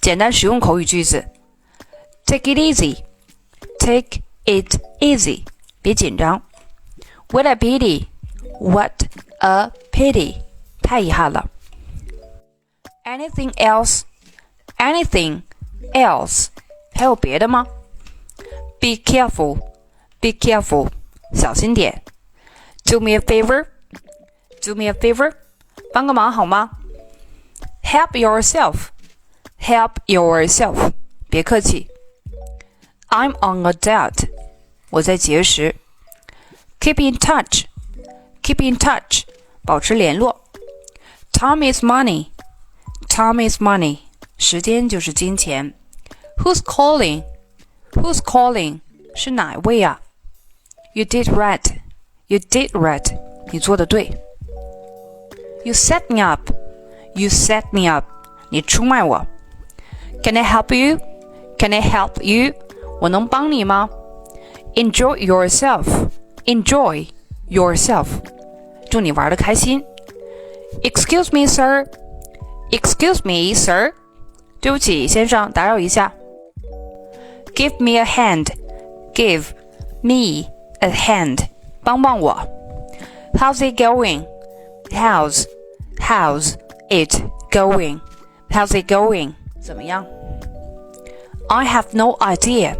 简单实用口语句子 Take it easy. Take it easy. 别紧张。What a pity. What a pity. 太遗憾了。Anything else? Anything else? 还有别的吗？ Be careful. Be careful. 小心点。Do me a favor. Do me a favor. 帮个忙好吗？ Help yourself. Help yourself. 别客气。I'm on a diet. 我在节食。Keep in touch. Keep in touch. 保持联络。Time is money. Time is money. 时间就是金钱。Who's calling? Who's calling? 是哪位啊？ You did right. You did right. 你做得对。You set me up. You set me up. 你出卖我。Can I help you? Can I help you? 我能帮你吗？ Enjoy yourself. Enjoy yourself. 祝你玩得开心。Excuse me, sir. Excuse me, sir. 对不起，先生，打扰一下。Give me a hand. Give me a hand. 帮帮我。How's it going? How's it going? How's it going? 怎么样？I have no idea.